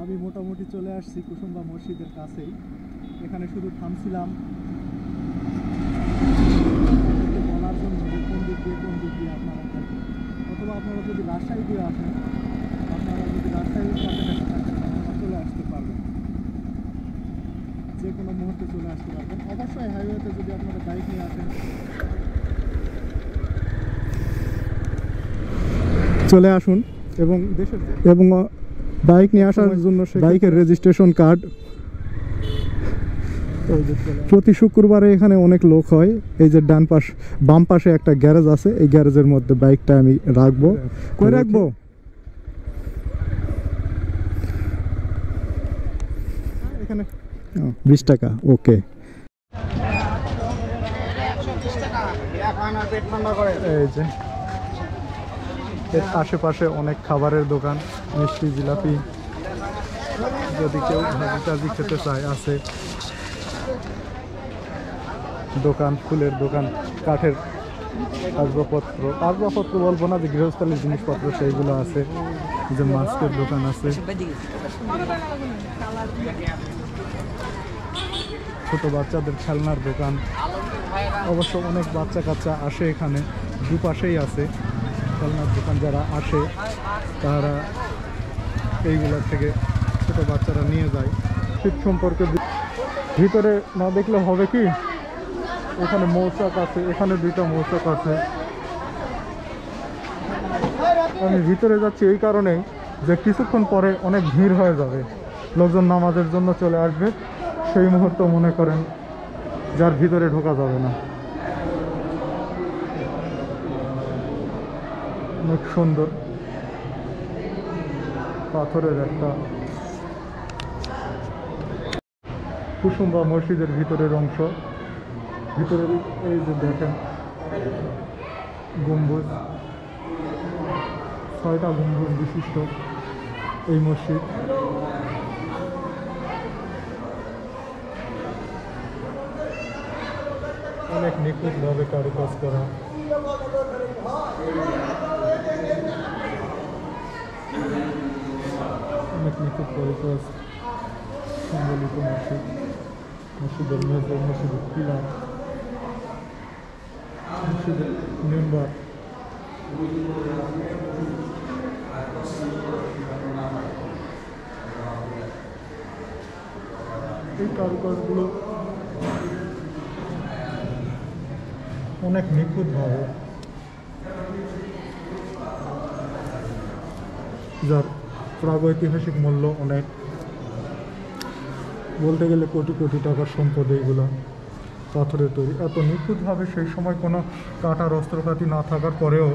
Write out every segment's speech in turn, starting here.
আমি মোটামুটি চলে আসছি কুসুম্বা মসজিদের কাছেই। এখানে শুধু থামছিলাম বলার জন্য যে কোন দিক দিয়ে আপনারা থাকেন, অথবা আপনারা যদি রাজশাহী দিয়ে আসেন, আপনারা যদি রাজশাহীর কাছাকাছি থাকেন আপনারা চলে আসতে পারবেন, যে কোনো মুহূর্তে চলে আসতে পারবেন। অবশ্যই হাইওয়েতে যদি আপনারা বাইক নিয়ে আসেন চলে আসুন, এবং বাইক নিয়ে আসার জন্য বাইকের রেজিস্ট্রেশন কার্ড। প্রতি শুক্রবারে এখানে অনেক লোক হয়। এই যে বাম পাশে একটা গ্যারেজ আছে, এই গ্যারেজের মধ্যে বাইকটা আমি রাখবো। কই রাখবো? 20 টাকা। ওকে, এই যে এর আশেপাশে অনেক খাবারের দোকান, মিষ্টি, জিলাপি, যদি কেউ ভাজি টাজি খেতে চায় আছে। দোকান, ফুলের দোকান, কাঠের আসবাবপত্র বলবো না, যে গৃহস্থালীর জিনিসপত্র সেইগুলো আছে। যে মাছের দোকান আছে, ছোট বাচ্চাদের খেলনার দোকান। অবশ্য অনেক বাচ্চা কাচ্চা আসে এখানে, দুপাশেই আছে খেলনার দোকান। যারা আসে তারা এইগুলোর থেকে ছোট বাচ্চারা নিয়ে যায়। শীত সম্পর্কে ভিতরে না দেখলে হবে কি, এখানে মৌচাক আছে, এখানে 2টা মৌচাক আছে। আমি ভিতরে যাচ্ছি এই কারণেই যে কিছুক্ষণ পরে অনেক ভিড় হয়ে যাবে, লোকজন নামাজের জন্য চলে আসবে। সেই মুহূর্তে মনে করেন যার ভিতরে ঢোকা যাবে না। অনেক সুন্দর পাথরের একটা কুসুম্বা মসজিদের ভিতরের অংশ। ভিতরের এই যে দেখেন গম্বুজ, 6টা গম্বুজ বিশিষ্ট এই মসজিদ। অনেক নিখুঁতভাবে কারুকাজ করা। অনেক নিখুঁত কারুকাজ সম্বলিত মসজিদ। মসজিদের মেজর, মসজিদের পিলার, মসজিদের মেম্বার। এই কারুকাজগুলো অনেক নিখুঁতভাবে, যার প্রাগৈতিহাসিক মূল্য অনেক, বলতে গেলে কোটি কোটি টাকার সম্পদ। এইগুলো পাথরের তৈরি, এত নিখুঁতভাবে। সেই সময় কোনো কাটার অস্ত্রপাতি না থাকার পরেও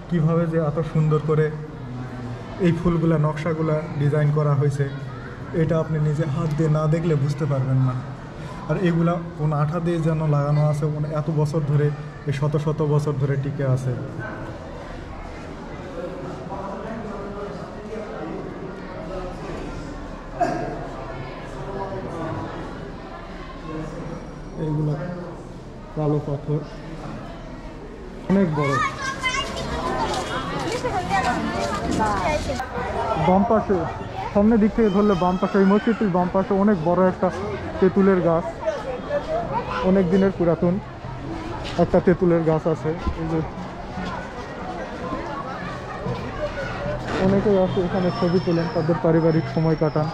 কিভাবে যে এত সুন্দর করে এই ফুলগুলা, নকশাগুলা ডিজাইন করা হয়েছে, এটা আপনি নিজে হাত দিয়ে না দেখলে বুঝতে পারবেন না। আর এগুলা কোন আঠা দিয়ে যেন লাগানো আছে, এত বছর ধরে, এই শত শত বছর ধরে টিকে আছে। এইগুলা কালো পাথর, অনেক বড়। বাম পাশে, সামনের দিক থেকে ধরলে বাম পাশে, এই মসজিদটির বাম পাশে অনেক বড় একটা তেঁতুলের গাছ, অনেক দিনের পুরাতন একটা তেঁতুলের গাছ আছে। এই যে অনেকেই আছে এখানে ছবি তোলেন, তাদের পারিবারিক সময় কাটান,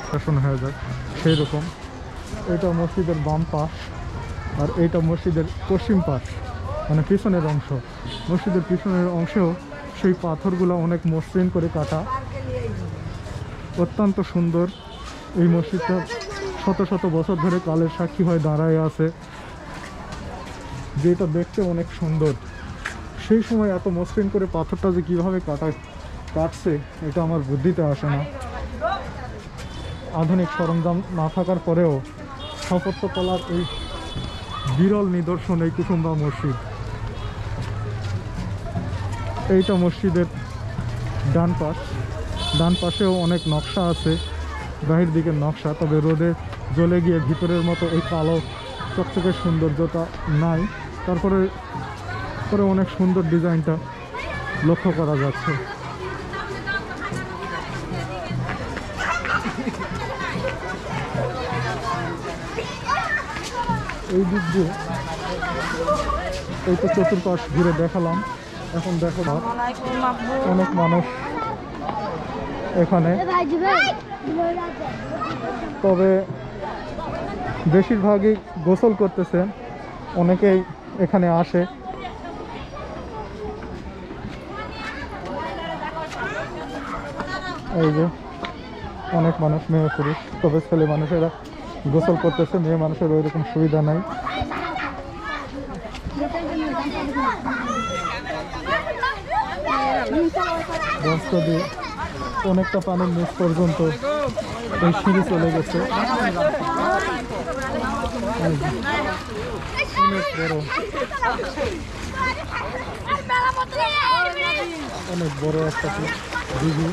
শাসন হয়ে যায় সেই রকম। এটা মসজিদের বাম পাশ, আর এইটা মসজিদের পশ্চিম পাশ, মানে পিছনের অংশ। মসজিদের পিছনের অংশেও সেই পাথরগুলো অনেক মসৃণ করে কাটা, অত্যন্ত সুন্দর। এই মসজিদটা শত শত বছর ধরে কালের সাক্ষী হয়ে দাঁড়ায় আছে, যেটা দেখতে অনেক সুন্দর। সেই সময় এত মসৃণ করে পাথরটা যে কীভাবে কাটছে এটা আমার বুদ্ধিতে আসে না। আধুনিক সরঞ্জাম না থাকার পরেও স্থাপত্যকলার এই বিরল নিদর্শন এই কুসুম্বা মসজিদ। এইটা মসজিদের ডান পাশেও অনেক নকশা আছে, বাহির দিকের নকশা, তবে রোদে জ্বলে গিয়ে ভিতরের মতো এই কালো চকচকে সৌন্দর্যটা নাই। তারপরে অনেক সুন্দর ডিজাইনটা লক্ষ্য করা যাচ্ছে। এই দিক দিয়ে এই তো চতুর্পাশ ঘুরে দেখালাম। এখন দেখো অনেক মানুষ এখানে, তবে বেশিরভাগই গোসল করতেছেন, অনেকেই এখানে আসে। এই যে অনেক মানুষ, মেয়ে পুরুষ, তবে ছেলে মানুষেরা গোসল করতেছে, মেয়ে মানুষের ওই রকম সুবিধা নাই। রাস্তা দিয়ে অনেকটা পানির নিচ পর্যন্ত এই সিঁড়ি চলে গেছে। অনেক বড়, অনেক বড় একটা দিঘি।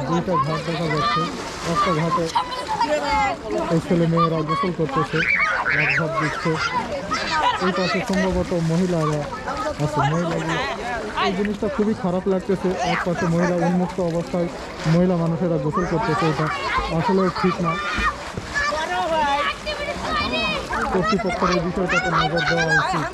দুইটা ঘাট দেখা যাচ্ছে। একটা ঘাটে এই ছেলে মেয়েরা গোসল করতেছে, এক ঘাট দিচ্ছে। এই পাশে সম্ভবত মহিলারা আছে, মহিলাগুলো, এই জিনিসটা খুবই খারাপ লাগতেছে। এক পাশে মহিলা উন্মুক্ত অবস্থায় মহিলা মানুষেরা গোসল করতেছে, এটা আসলেও ঠিক না। কর্তৃপক্ষের এই বিষয়টাতে নজর দেওয়া উচিত।